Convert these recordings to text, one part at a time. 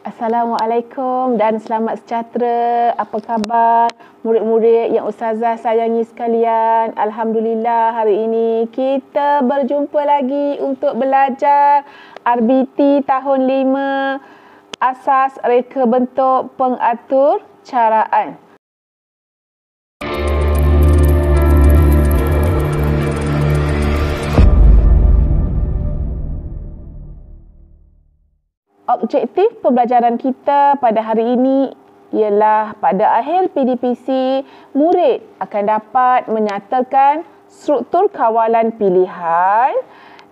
Assalamualaikum dan selamat sejahtera. Apa khabar murid-murid yang Ustazah sayangi sekalian? Alhamdulillah, hari ini kita berjumpa lagi untuk belajar RBT tahun 5, Asas Reka Bentuk Pengatur Caraan. Objektif pembelajaran kita pada hari ini ialah pada akhir PDPC, murid akan dapat menyatakan struktur kawalan pilihan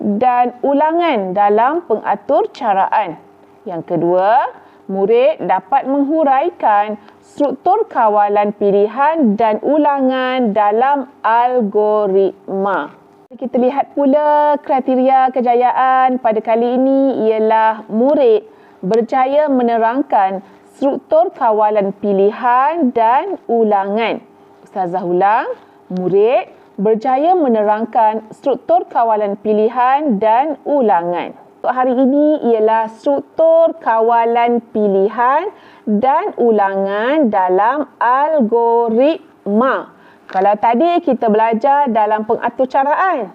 dan ulangan dalam pengatur caraan. Yang kedua, murid dapat menghuraikan struktur kawalan pilihan dan ulangan dalam algoritma. Kita lihat pula kriteria kejayaan pada kali ini ialah murid berjaya menerangkan struktur kawalan pilihan dan ulangan. Ustazah ulang, murid berjaya menerangkan struktur kawalan pilihan dan ulangan. Untuk hari ini ialah struktur kawalan pilihan dan ulangan dalam algoritma. Kalau tadi kita belajar dalam pengatur caraan,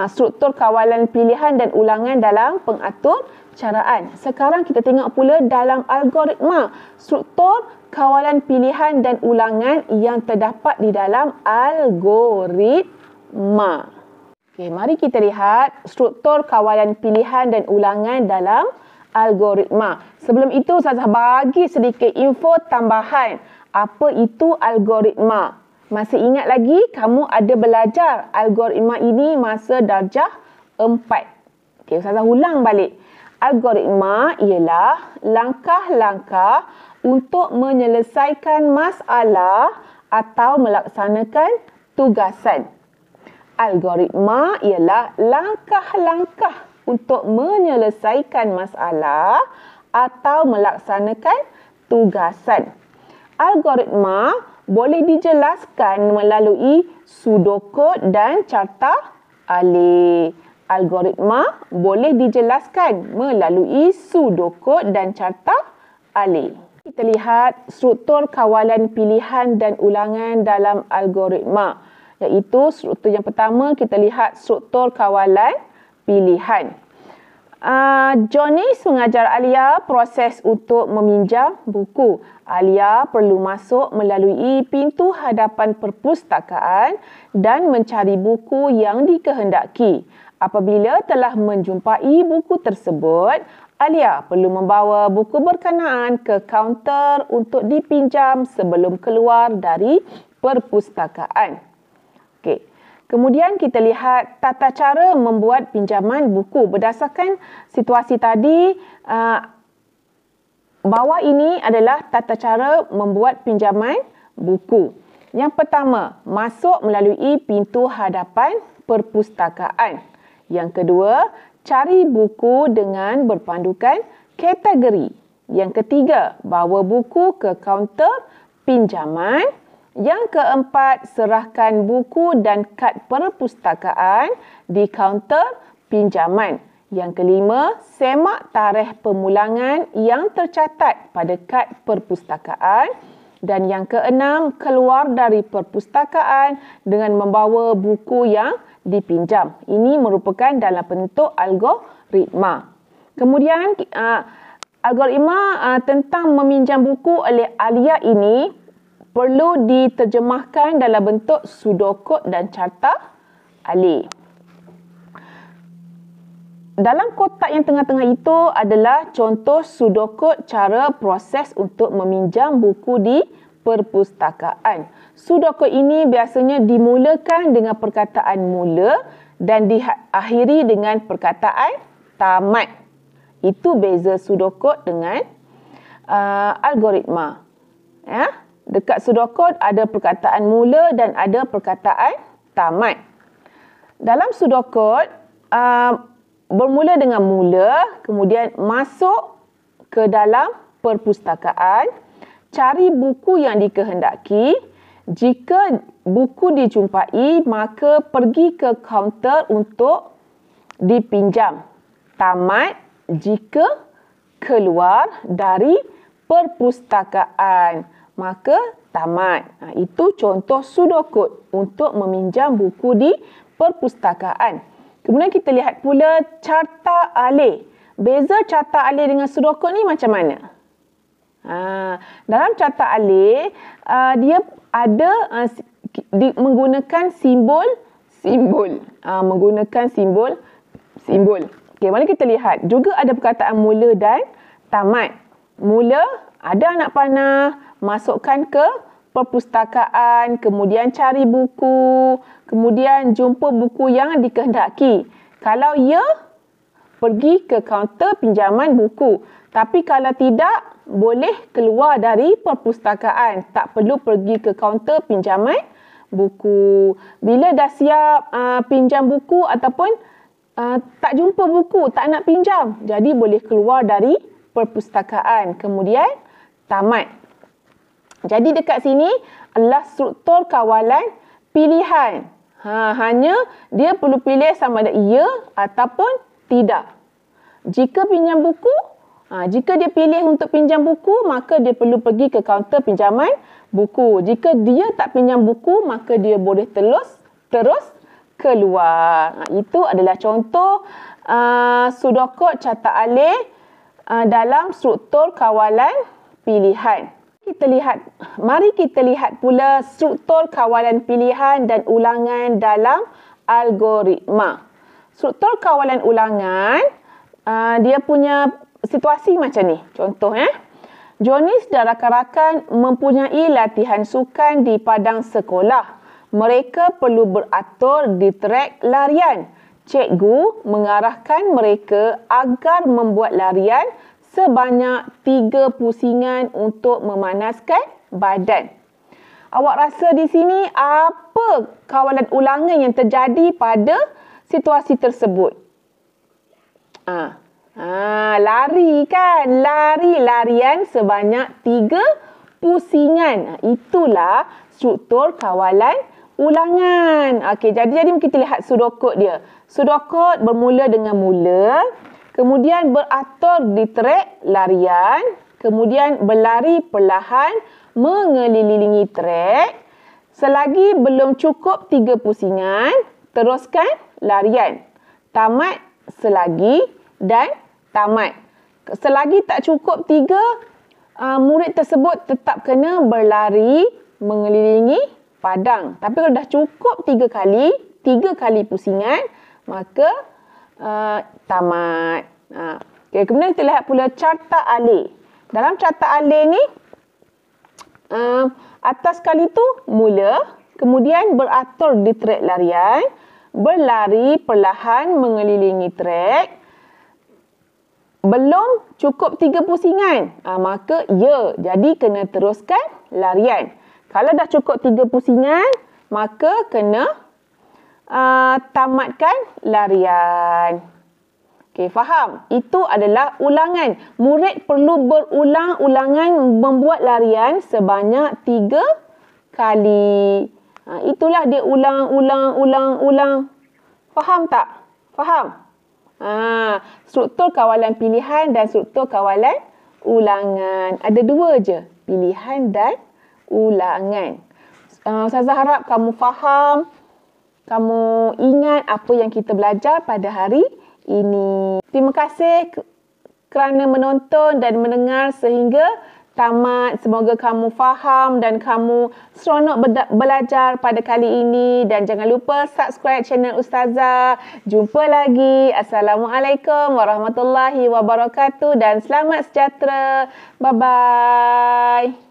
struktur kawalan pilihan dan ulangan dalam pengatur caraan. Sekarang kita tengok pula dalam algoritma, struktur kawalan pilihan dan ulangan yang terdapat di dalam algoritma. Okey, mari kita lihat struktur kawalan pilihan dan ulangan dalam algoritma. Sebelum itu, saya bagi sedikit info tambahan. Apa itu algoritma? Masih ingat lagi kamu ada belajar algoritma ini masa darjah 4. Okey, Ustazah ulang balik. Algoritma ialah langkah-langkah untuk menyelesaikan masalah atau melaksanakan tugasan. Algoritma ialah langkah-langkah untuk menyelesaikan masalah atau melaksanakan tugasan. Algoritma boleh dijelaskan melalui pseudocode dan carta alih. Algoritma boleh dijelaskan melalui pseudocode dan carta alih. Kita lihat struktur kawalan pilihan dan ulangan dalam algoritma. Iaitu struktur yang pertama, kita lihat struktur kawalan pilihan. Jonis mengajar Alia proses untuk meminjam buku. Alia perlu masuk melalui pintu hadapan perpustakaan dan mencari buku yang dikehendaki. Apabila telah menjumpai buku tersebut, Alia perlu membawa buku berkenaan ke kaunter untuk dipinjam sebelum keluar dari perpustakaan. Okey. Kemudian kita lihat tata cara membuat pinjaman buku. Berdasarkan situasi tadi, bawah ini adalah tata cara membuat pinjaman buku. Yang pertama, masuk melalui pintu hadapan perpustakaan. Yang kedua, cari buku dengan berpandukan kategori. Yang ketiga, bawa buku ke kaunter pinjaman. Yang keempat, serahkan buku dan kad perpustakaan di kaunter pinjaman. Yang kelima, semak tarikh pemulangan yang tercatat pada kad perpustakaan. Dan yang keenam, keluar dari perpustakaan dengan membawa buku yang dipinjam. Ini merupakan dalam bentuk algoritma. Kemudian, algoritma tentang meminjam buku oleh Alia ini perlu diterjemahkan dalam bentuk pseudocode dan carta alih. Dalam kotak yang tengah-tengah itu adalah contoh pseudocode cara proses untuk meminjam buku di perpustakaan. Pseudocode ini biasanya dimulakan dengan perkataan mula dan diakhiri dengan perkataan tamat. Itu beza pseudocode dengan algoritma. Ya? Dekat pseudocode ada perkataan mula dan ada perkataan tamat. Dalam pseudocode, bermula dengan mula, kemudian masuk ke dalam perpustakaan, cari buku yang dikehendaki. Jika buku dijumpai, maka pergi ke kaunter untuk dipinjam. Tamat jika keluar dari perpustakaan, maka tamat. Itu contoh sudokod untuk meminjam buku di perpustakaan. Kemudian kita lihat pula carta alih. Beza carta alih dengan sudokod ni macam mana? Dalam carta alih, dia ada menggunakan simbol. Menggunakan simbol. Okey, mari kita lihat. Juga ada perkataan mula dan tamat. Mula, ada anak panah, masukkan ke perpustakaan, kemudian cari buku, kemudian jumpa buku yang dikehendaki. Kalau ya, pergi ke kaunter pinjaman buku. Tapi kalau tidak, boleh keluar dari perpustakaan. Tak perlu pergi ke kaunter pinjaman buku. Bila dah siap pinjam buku ataupun tak jumpa buku, tak nak pinjam, jadi boleh keluar dari perpustakaan. Kemudian tamat. Jadi dekat sini adalah struktur kawalan pilihan. Hanya dia perlu pilih sama ada ya ataupun tidak. Jika pinjam buku, jika dia pilih untuk pinjam buku, maka dia perlu pergi ke kaunter pinjaman buku. Jika dia tak pinjam buku, maka dia boleh terus keluar. Itu adalah contoh sudokod carta alih dalam struktur kawalan pilihan. Mari kita lihat pula struktur kawalan pilihan dan ulangan dalam algoritma. Struktur kawalan ulangan, dia punya situasi macam ni. Contoh Jonis dan rakan-rakan mempunyai latihan sukan di padang sekolah. Mereka perlu beratur di trek larian. Cikgu mengarahkan mereka agar membuat larian sebanyak 3 pusingan untuk memanaskan badan. Awak rasa di sini apa kawalan ulangan yang terjadi pada situasi tersebut? Lari kan? Larian sebanyak 3 pusingan. Itulah struktur kawalan ulangan. Okey, jadi kita lihat sudokod dia. Sudokod bermula dengan mula, kemudian beratur di trek larian, kemudian berlari perlahan mengelilingi trek. Selagi belum cukup 3 pusingan, teruskan larian. Tamat selagi dan tamat. Selagi tak cukup 3, murid tersebut tetap kena berlari mengelilingi padang. Tapi kalau dah cukup 3 kali pusingan, maka tamat. Okay, kemudian kita lihat pula carta alih. Dalam carta alih ni, atas kali tu mula, kemudian beratur di trek larian, berlari perlahan mengelilingi trek. Belum cukup 3 pusingan, maka ya, jadi kena teruskan larian. Kalau dah cukup 3 pusingan, maka kena tamatkan larian. Okey, faham? Itu adalah ulangan. Murid perlu berulang-ulangan membuat larian sebanyak 3 kali. Itulah dia ulang. Faham tak? Faham? Struktur kawalan pilihan dan struktur kawalan ulangan. Ada 2 je, pilihan dan ulangan. Ustazah harap kamu faham, kamu ingat apa yang kita belajar pada hari ini. Terima kasih kerana menonton dan mendengar sehingga tamat. Semoga kamu faham dan kamu seronok belajar pada kali ini. Dan jangan lupa subscribe channel Ustazah. Jumpa lagi. Assalamualaikum warahmatullahi wabarakatuh dan selamat sejahtera. Bye-bye.